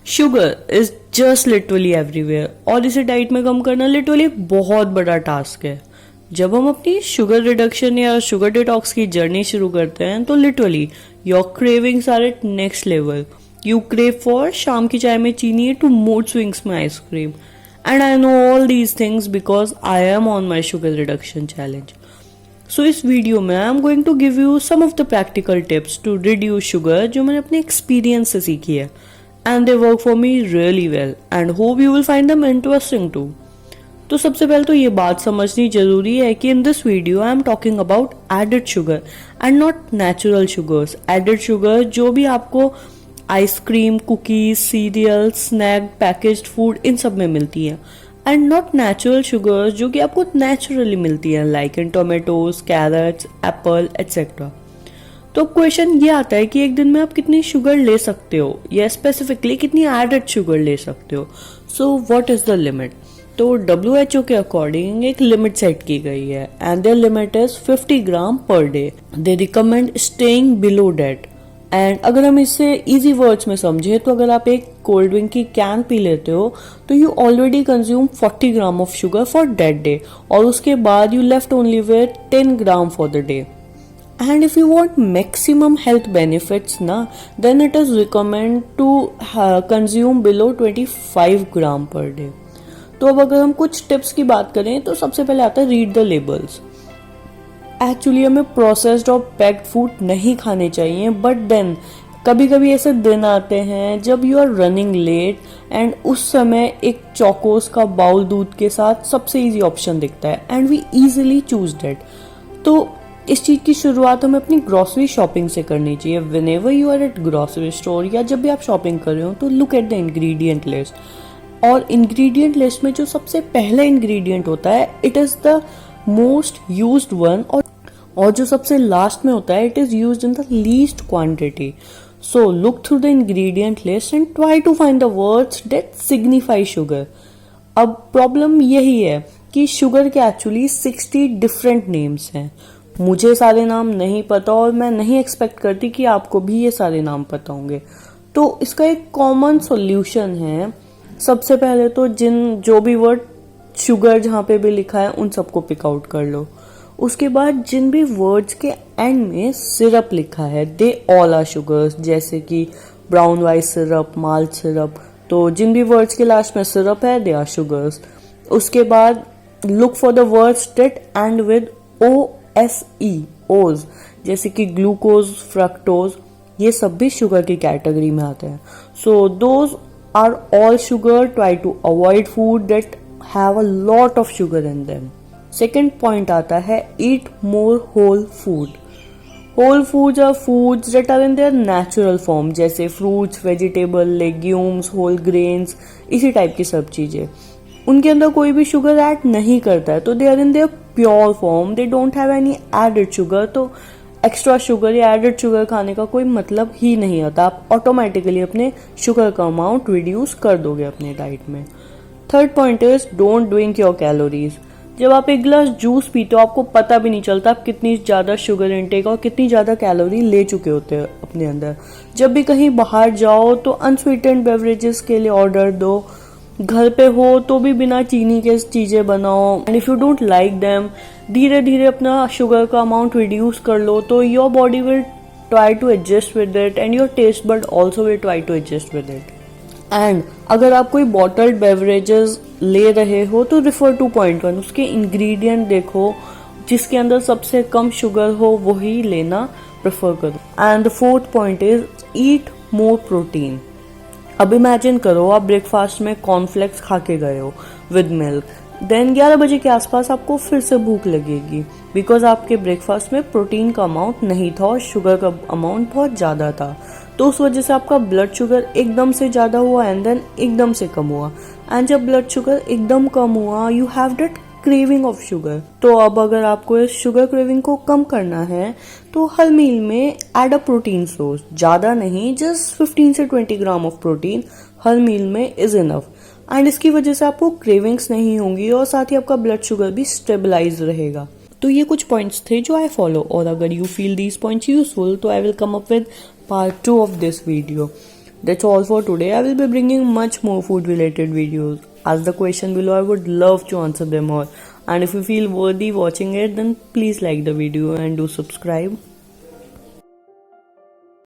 Sugar is just literally everywhere और इसे diet में कम करना लिटरली बहुत बड़ा टास्क है। जब हम अपनी शुगर रिडक्शन या शुगर डिटॉक्स की जर्नी शुरू करते हैं तो literally your cravings are at next level. You crave for शाम की चाय में चीनी टू मूड स्विंग्स में ice cream and I know all these things because I am on my sugar reduction challenge. So इस वीडियो में I am going to give you some of the practical tips to reduce sugar जो मैंने अपने experience से सीखी है and they work for me really well and hope you will find them interesting too। तो सबसे पहले तो ये बात समझनी जरूरी है कि in this video I am talking about added sugar and not natural sugars. Added sugar जो भी आपको ice cream, cookies, cereal, snack, packaged food इन सब में मिलती है एंड नॉट नेचुरल शुगर्स जो कि आपको नेचुरली मिलती है like in tomatoes, carrots, apple etcetera. तो क्वेश्चन ये आता है कि एक दिन में आप कितनी शुगर ले सकते हो या स्पेसिफिकली कितनी एडेड शुगर ले सकते हो। So what is the limit? तो WHO के अकॉर्डिंग एक लिमिट सेट की गई है and their limit is 50 gram per day. They recommend staying below that. And अगर हम इसे इजी वर्ड्स में समझे तो अगर आप एक कोल्ड ड्रिंक की कैन पी लेते हो तो you already consume 40 gram of sugar for that day और उसके बाद you left only with 10 gram for the day. And if you want maximum health benefits ना, then it is recommend to consume below 25 gram per day। तो अब अगर हम कुछ tips की बात करें तो सबसे पहले आता है रीड द लेबल्स। एक्चुअली हमें प्रोसेस्ड और पैक्ड फूड नहीं खाने चाहिए बट देन कभी कभी ऐसे दिन आते हैं जब you are running late and उस समय एक चोकोस का बाउल दूध के साथ सबसे इजी ऑप्शन दिखता है and we easily choose that. तो इस चीज की शुरुआत हमें अपनी ग्रोसरी शॉपिंग से करनी चाहिए। Whenever you are at grocery store या जब भी आप शॉपिंग कर रहे हो तो look at the ingredient list और इंग्रेडिएंट लिस्ट में जो सबसे पहला इंग्रेडिएंट होता है it is the most used one और जो सबसे लास्ट में होता है it is used in the least quantity. So look through the ingredient list and try to find the words that signify sugar. अब प्रॉब्लम यही है कि शुगर के एक्चुअली 60 डिफरेंट नेम्स हैं। मुझे सारे नाम नहीं पता और मैं नहीं एक्सपेक्ट करती कि आपको भी ये सारे नाम पता होंगे। तो इसका एक कॉमन सॉल्यूशन है। सबसे पहले तो जो भी वर्ड शुगर जहाँ पे भी लिखा है उन सबको पिक आउट कर लो। उसके बाद जिन भी वर्ड्स के एंड में सिरप लिखा है दे ऑल आर शुगर्स, जैसे कि brown vice syrup, malt syrup. तो जिन भी वर्ड्स के लास्ट में सिरप है दे आर शुगर्स। उसके बाद look for the words that end with ose जैसे कि ग्लूकोज, फ्रक्टोज, ये सब भी शुगर की कैटेगरी में आते हैं। So those are all sugar. Try to avoid food that have a lot of sugar in them. Second point आता है eat more whole food. Whole foods are foods that are in their natural form जैसे fruits, vegetable, legumes, whole grains, इसी type की सब चीजें। उनके अंदर कोई भी शुगर ऐड नहीं करता है तो they are in their pure form, they don't have any added sugar. तो एक्स्ट्रा शुगर या एडेड शुगर खाने का कोई मतलब ही नहीं आता। आप ऑटोमेटिकली अपने शुगर का अमाउंट रिड्यूस कर दोगे अपने डाइट में। Third point is don't drink your calories. जब आप एक गिलास जूस पीते हो आपको पता भी नहीं चलता आप कितनी ज्यादा शुगर इनटेक और कितनी ज्यादा कैलोरी ले चुके होते हैं अपने अंदर। जब भी कहीं बाहर जाओ तो अनस्वीटेंड बेवरेजेस के लिए ऑर्डर दो। घर पे हो तो भी बिना चीनी के चीजें बनाओ and if you don't like them धीरे धीरे अपना शुगर का अमाउंट रिड्यूस कर लो तो your body will try to adjust with it and your taste bud also will try to adjust with it. And अगर आप कोई बॉटल्ड बेवरेजेस ले रहे हो तो रिफर टू पॉइंट 1, उसके इंग्रेडिएंट देखो, जिसके अंदर सबसे कम शुगर हो वही लेना प्रेफर करो। And the fourth point is eat more protein. अब इमेजिन करो आप ब्रेकफास्ट में कॉर्नफ्लेक्स खा के गए हो विद मिल्क, देन 11 बजे के आसपास आपको फिर से भूख लगेगी बिकॉज आपके ब्रेकफास्ट में प्रोटीन का अमाउंट नहीं था और शुगर का अमाउंट बहुत ज्यादा था। तो उस वजह से आपका ब्लड शुगर एकदम से ज्यादा हुआ एंड देन एकदम से कम हुआ एंड जब ब्लड शुगर एकदम कम हुआ you have that craving of sugar. तो अब अगर आपको इस शुगर क्रेविंग को कम करना है तो हर मील में ऐड अ प्रोटीन सोर्स, ज्यादा नहीं, जस्ट 15 से 20 ग्राम ऑफ प्रोटीन हर मील में इज इनफ। एंड इसकी वजह से आपको क्रेविंग्स नहीं होंगी और साथ ही आपका ब्लड शुगर भी स्टेबलाइज रहेगा। तो ये कुछ पॉइंट्स थे जो आई फॉलो और अगर you feel these points useful तो I will come up with part 2 of this video. That's all for today. I will be bringing much more food related videos. Ask the question below, I would love to answer them all. And if you feel worthy watching it, then please like the video and do subscribe.